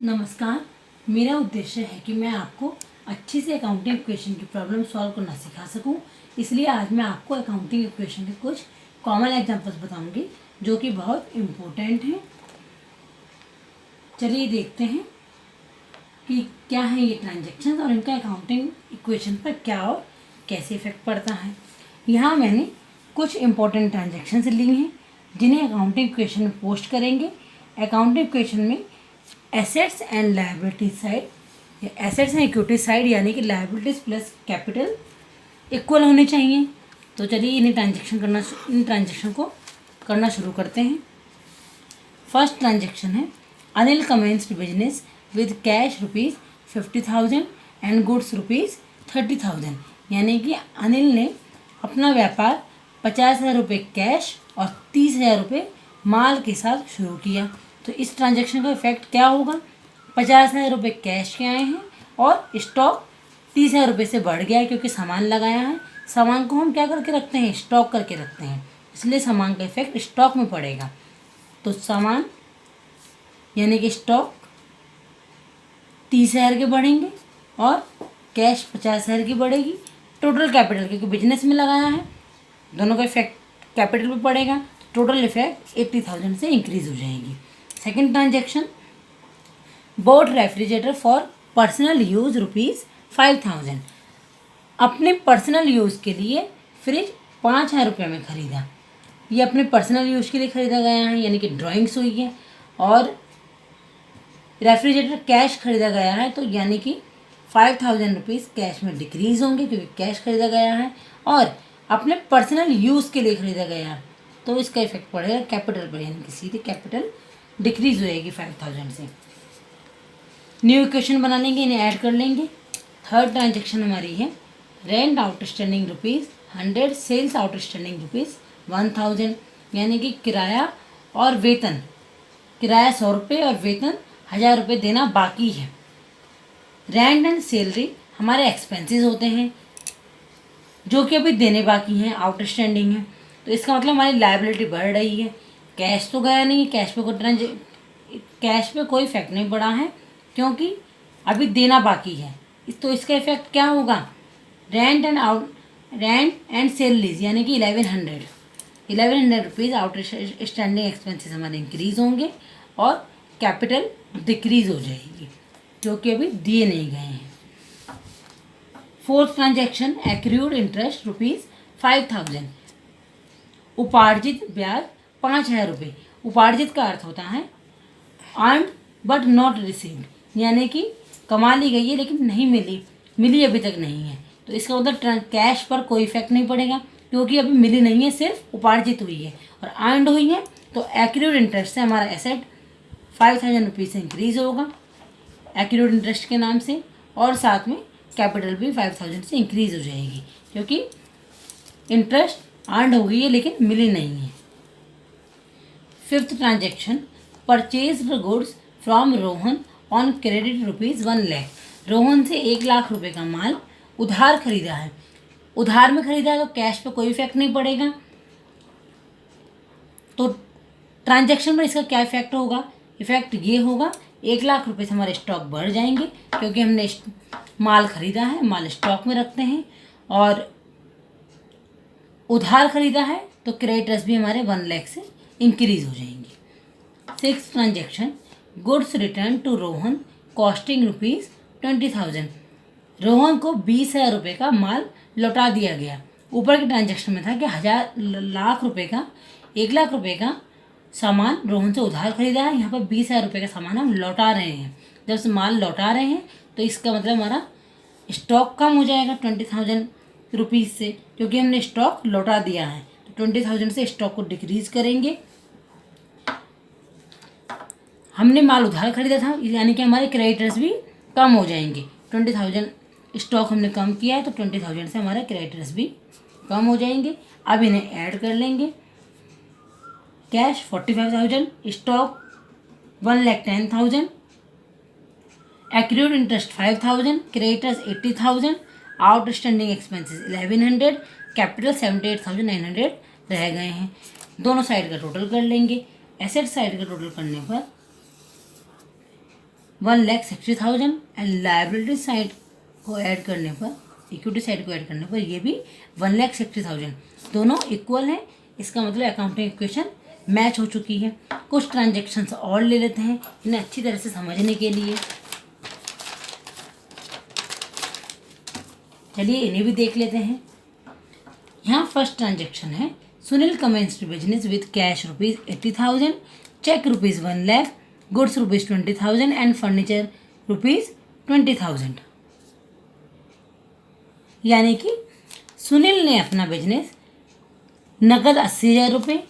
नमस्कार। मेरा उद्देश्य है कि मैं आपको अच्छे से अकाउंटिंग इक्वेशन की प्रॉब्लम सॉल्व करना सिखा सकूं। इसलिए आज मैं आपको अकाउंटिंग इक्वेशन के कुछ कॉमन एग्जांपल्स बताऊंगी जो कि बहुत इम्पोर्टेंट हैं। चलिए देखते हैं कि क्या है ये ट्रांजैक्शंस और इनका अकाउंटिंग इक्वेशन पर क्या और कैसे इफेक्ट पड़ता है। यहाँ मैंने कुछ इम्पोर्टेंट ट्रांजैक्शंस ली हैं जिन्हें अकाउंटिंग इक्वेशन में पोस्ट करेंगे। अकाउंटिंग इक्वेशन में assets and liability side, assets and equity side यानी कि लायबिलिटीज प्लस कैपिटल इक्वल होने चाहिए। तो चलिए इन ट्रांजैक्शन को करना शुरू करते हैं। फर्स्ट ट्रांजैक्शन है Anil commenced business with cash ₹50,000 and goods ₹30,000, यानी कि अनिल ने अपना व्यापार 50,000 रुपये कैश और 30,000 रुपये माल के साथ शुरू किया। तो इस ट्रांजैक्शन का इफेक्ट क्या होगा? 50,000 रुपये कैश के आए हैं और स्टॉक 30,000 रुपये से बढ़ गया है क्योंकि सामान लगाया है। सामान को हम क्या करके रखते हैं? स्टॉक करके रखते हैं, इसलिए सामान का इफेक्ट स्टॉक में पड़ेगा। तो सामान यानी कि स्टॉक 30,000 के बढ़ेंगे और कैश 50,000 की बढ़ेगी। टोटल कैपिटल क्योंकि बिजनेस में लगाया है, दोनों का इफेक्ट कैपिटल पे पड़ेगा। टोटल इफेक्ट 80,000 से इंक्रीज हो जाएगी। Second transaction boat refrigerator for personal use ₹5,000, अपने पर्सनल यूज़ के लिए फ्रिज 5,000 रुपये में ख़रीदा। ये अपने पर्सनल यूज़ के लिए ख़रीदा गया है यानी कि ड्राइंग्स हुई है। और रेफ्रिजरेटर कैश ख़रीदा गया है तो यानी कि 5,000 रुपीज़ कैश में डिक्रीज़ होंगे क्योंकि कैश ख़रीदा गया है और अपने पर्सनल यूज़ के लिए ख़रीदा गया है, तो इसका इफेक्ट पड़ेगा कैपिटल पर, यानी कि सीधे कैपिटल डिक्रीज हो जाएगी 5,000 से। न्यू इक्वेशन बना लेंगे, इन्हें ऐड कर लेंगे। थर्ड ट्रांजेक्शन हमारी है रेंट आउटस्टैंडिंग ₹100, सेल्स आउटस्टैंडिंग ₹1,000, यानी कि किराया और वेतन, किराया 100 रुपये और वेतन 1,000 रुपये देना बाकी है। रेंट एंड सैलरी हमारे एक्सपेंसेस होते हैं जो कि अभी देने बाकी हैं, आउटस्टैंडिंग है। तो इसका मतलब हमारी लायबिलिटी बढ़ रही है। कैश तो गया नहीं है, कैश पे कोई इफेक्ट नहीं पड़ा है क्योंकि अभी देना बाकी है। तो इसका इफेक्ट क्या होगा? रेंट एंड सैलरीज यानी कि 1100 रुपीज़ आउटस्टैंडिंग एक्सपेंसेस हमारे इंक्रीज होंगे और कैपिटल डिक्रीज हो जाएगी क्योंकि अभी दिए नहीं गए हैं। फोर्थ ट्रांजैक्शन एक्रूड इंटरेस्ट ₹5,000, उपार्जित ब्याज 5,000 रुपये। उपार्जित का अर्थ होता है अर्नड बट नॉट रिसीव्ड, यानी कि कमा ली गई है लेकिन नहीं मिली अभी तक नहीं है। तो इसका मतलब कैश पर कोई इफेक्ट नहीं पड़ेगा क्योंकि अभी मिली नहीं है, सिर्फ उपार्जित हुई है और अर्नड हुई है। तो एक्रूड इंटरेस्ट से हमारा एसेट 5,000 रुपीज़ से इंक्रीज होगा एक्रूड इंटरेस्ट के नाम से, और साथ में कैपिटल भी 5,000 से इंक्रीज हो जाएगी क्योंकि इंटरेस्ट अर्नड हो गई है लेकिन मिली नहीं है। Fifth transaction purchase goods from Rohan on credit ₹1,00,000, Rohan से 1,00,000 रुपये का माल उधार खरीदा है। उधार में खरीदा है तो कैश पे कोई इफेक्ट नहीं पड़ेगा। तो ट्रांजेक्शन पर इसका क्या इफेक्ट होगा? इफेक्ट ये होगा 1,00,000 रुपये से हमारे स्टॉक बढ़ जाएंगे क्योंकि हमने माल खरीदा है, माल स्टॉक में रखते हैं, और उधार खरीदा है तो क्रेडिटर्स भी हमारे 1,00,000 से इंक्रीज हो जाएंगे। Six transaction goods return to Rohan costing ₹20,000, Rohan को 20,000 रुपये का माल लौटा दिया गया। ऊपर के ट्रांजेक्शन में था कि 1,00,000 रुपये का 1,00,000 रुपये का सामान रोहन से उधार खरीदा है, यहाँ पर 20,000 रुपये का सामान हम लौटा रहे हैं। जब से माल लौटा रहे हैं तो इसका मतलब हमारा स्टॉक कम हो जाएगा 20,000 रुपीज़ से क्योंकि हमने स्टॉक लौटा दिया है। तो 20,000 से स्टॉक को डिक्रीज करेंगे। हमने माल उधार खरीदा था यानी कि हमारे क्रेडिटर्स भी कम हो जाएंगे। 20,000 स्टॉक हमने कम किया है तो 20,000 से हमारे क्रेडिटर्स भी कम हो जाएंगे। अब इन्हें ऐड कर लेंगे। Cash 45,000, stock 1,10,000, accrued interest 5,000, creditors 80,000, outstanding expenses 1,100, capital 78,900 रह गए हैं। दोनों साइड का टोटल कर लेंगे। एसेट साइड का टोटल करने पर 1,60,000 एंड लाइबिलिटी साइड को ऐड करने पर, इक्विटी साइड को ऐड करने पर ये भी 1,60,000, दोनों इक्वल हैं। इसका मतलब अकाउंटिंग इक्वेशन मैच हो चुकी है। कुछ ट्रांजेक्शन्स और ले लेते हैं इन्हें अच्छी तरह से समझने के लिए। चलिए इन्हें भी देख लेते हैं। यहाँ फर्स्ट ट्रांजेक्शन है, Sunil commenced business with cash ₹80,000, cheque ₹1,00,000, goods ₹20,000 and furniture ₹20,000। यानी कि सुनील ने अपना बिजनेस नकद 80,000 रुपये,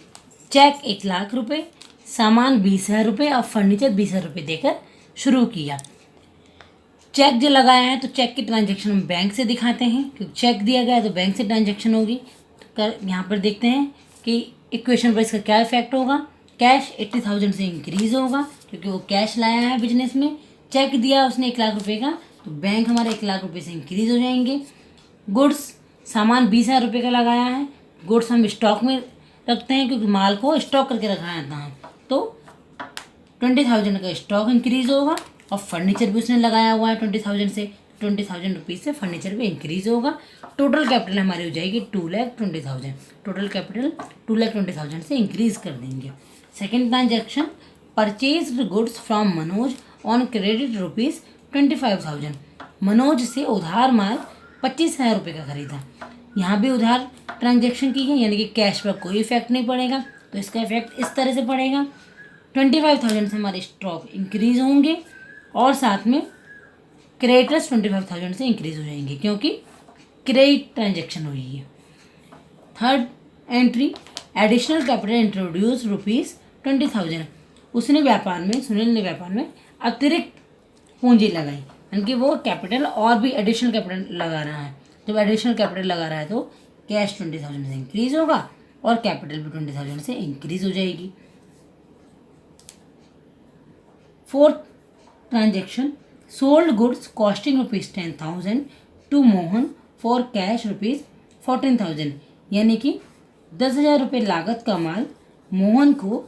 चेक 1,00,000 रुपये, सामान 20,000 रुपये और फर्नीचर 20,000 रुपये देकर शुरू किया। चेक जो लगाया है तो चेक की ट्रांजैक्शन हम बैंक से दिखाते हैं, क्योंकि चेक दिया गया है तो बैंक से ट्रांजैक्शन होगी। तो यहाँ पर देखते हैं कि इक्वेशन पर इसका क्या इफेक्ट होगा। कैश 80,000 से इंक्रीज होगा क्योंकि वो कैश लाया है बिजनेस में। चेक दिया उसने 1,00,000 रुपये का, तो बैंक हमारे 1,00,000 रुपये से इंक्रीज हो जाएंगे। गुड्स, सामान 20,000 रुपये का लगाया है। गुड्स हम स्टॉक में रखते हैं क्योंकि माल को स्टॉक करके रखा जाता है, तो 20,000 का स्टॉक इंक्रीज होगा। और फर्नीचर भी उसने लगाया हुआ है 20,000 से, 20,000 रुपीज़ से फर्नीचर भी इंक्रीज होगा। टोटल कैपिटल हमारी हो जाएगी 2,20,000। टोटल कैपिटल 2,20,000 से इंक्रीज कर देंगे। Second transaction, purchase goods from Manoj on credit ₹25,000। Manoj से उधार माल 25,000 रुपये का खरीदा। यहाँ भी उधार ट्रांजेक्शन की है, यानी कि कैश पर कोई इफेक्ट नहीं पड़ेगा, तो इसका इफेक्ट इस तरह से पड़ेगा। 25,000 से हमारे स्टॉक इंक्रीज होंगे और साथ में क्रेडिटर्स 25,000 से इंक्रीज हो जाएंगे क्योंकि क्रेडिट ट्रांजेक्शन हुई है। Third entry, additional capital introduce ₹20,000। उसने व्यापार में, सुनील ने व्यापार में अतिरिक्त पूंजी लगाई, यानी कि वो कैपिटल और भी एडिशनल कैपिटल लगा रहा है। जब एडिशनल कैपिटल लगा रहा है तो कैश 20,000 से इंक्रीज होगा और कैपिटल भी 20,000 से इंक्रीज हो जाएगी। Fourth transaction, sold goods costing ₹10,000 to Mohan for cash ₹14,000। यानी कि 10,000 रुपये लागत का माल मोहन को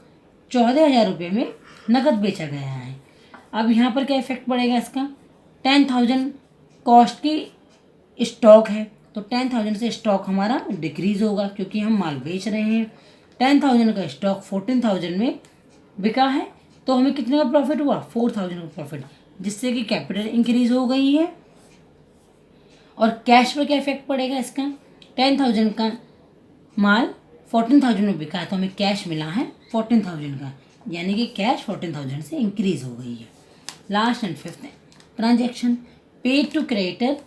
14,000 रुपये में नकद बेचा गया है। अब यहाँ पर क्या इफेक्ट पड़ेगा इसका, 10,000 कॉस्ट की स्टॉक है तो 10,000 से स्टॉक हमारा डिक्रीज होगा क्योंकि हम माल बेच रहे हैं। 10,000 का स्टॉक 14,000 में बिका है तो हमें कितने का प्रॉफिट हुआ, 4,000 का प्रॉफिट, जिससे कि कैपिटल इंक्रीज हो गई है। और कैश पर क्या इफेक्ट पड़ेगा इसका, 10,000 का माल 14,000 में बिका है तो हमें कैश मिला है 14,000 का, यानी कि कैश 14,000 से इंक्रीज हो गई है। Last and fifth transaction, paid to creditor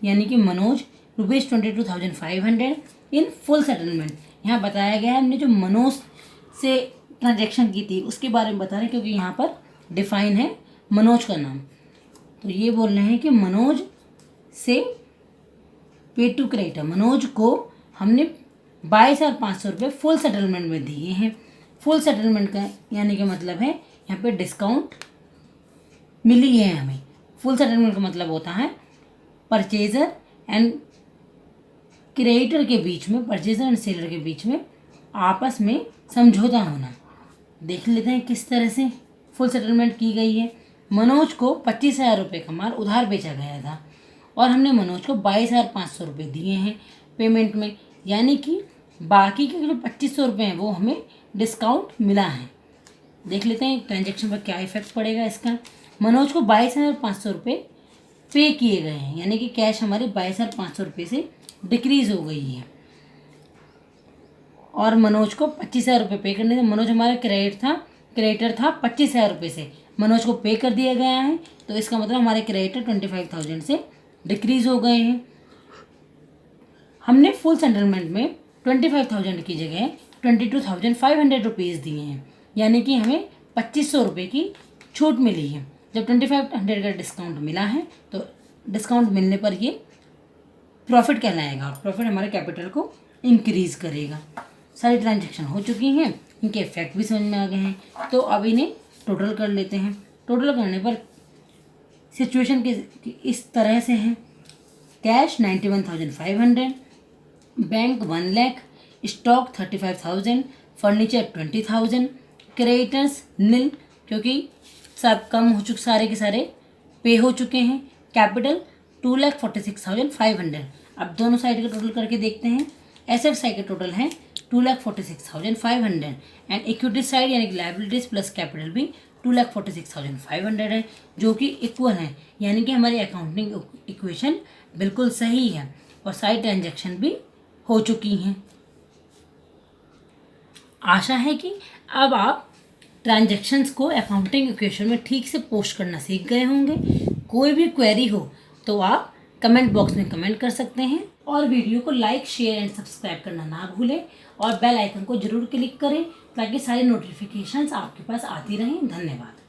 यानी कि मनोज ₹22,500 इन फुल सेटलमेंट। यहाँ बताया गया है, हमने जो मनोज से ट्रांजेक्शन की थी उसके बारे में बता रहे हैं क्योंकि यहाँ पर डिफाइन है मनोज का नाम। तो ये बोल रहे हैं कि मनोज से पेड टू क्रेडिटर, मनोज को हमने 22,500 रुपये फुल सेटलमेंट में दिए हैं। फुल सेटलमेंट का यानी कि मतलब है यहाँ पे डिस्काउंट मिली है हमें। फुल सेटलमेंट का मतलब होता है परचेजर एंड क्रेडिटर के बीच में, परचेजर एंड सेलर के बीच में आपस में समझौता होना। देख लेते हैं किस तरह से फुल सेटलमेंट की गई है। मनोज को 25,000 रुपये का माल उधार बेचा गया था और हमने मनोज को 22,500 रुपये दिए हैं पेमेंट में, यानी कि बाकी के जो 2,500 रुपये हैं वो हमें डिस्काउंट मिला है। देख लेते हैं ट्रांजेक्शन पर क्या इफेक्ट पड़ेगा इसका। मनोज को 22,500 रुपये पे किए गए हैं, यानी कि कैश हमारे 22,500 रुपये से डिक्रीज हो गई है और मनोज को 25,000 रुपये पे करने थे। मनोज हमारा क्रेडिटर था 25,000 रुपये से, मनोज को पे कर दिया गया है तो इसका मतलब हमारे क्रेडिटर 25,000 से डिक्रीज हो गए हैं। हमने फुल सेटलमेंट में 25,000 की जगह 22,500 रुपीज़ दिए हैं, यानी कि हमें 2,500 रुपये की छूट मिली है। जब 2,500 का डिस्काउंट मिला है तो डिस्काउंट मिलने पर ये प्रॉफिट कहलाएगा और प्रॉफिट हमारे कैपिटल को इंक्रीज करेगा। सारी ट्रांजेक्शन हो चुकी हैं, इनके इफेक्ट भी समझ में आ गए हैं, तो अब इन्हें टोटल कर लेते हैं। टोटल करने पर सिचुएशन के इस तरह से है, cash 91,500, bank 1,00,000, stock 35,000, furniture 20,000, creditors nil क्योंकि सब कम हो चुके, सारे के सारे पे हो चुके हैं। कैपिटल 2,46,500। अब दोनों साइड का टोटल करके देखते हैं। एसेट साइड का टोटल है 2,46,500 एंड इक्विटी साइड यानी कि लायबिलिटीज प्लस कैपिटल भी 2,46,500 है, जो कि इक्वल है, यानी कि हमारी अकाउंटिंग इक्वेशन बिल्कुल सही है और सारी ट्रांजैक्शन भी हो चुकी हैं। आशा है कि अब आप ट्रांजैक्शंस को अकाउंटिंग इक्वेशन में ठीक से पोस्ट करना सीख गए होंगे। कोई भी क्वेरी हो तो आप कमेंट बॉक्स में कमेंट कर सकते हैं और वीडियो को लाइक, शेयर एंड सब्सक्राइब करना ना भूलें और बेल आइकन को जरूर क्लिक करें ताकि सारी नोटिफिकेशंस आपके पास आती रहें। धन्यवाद।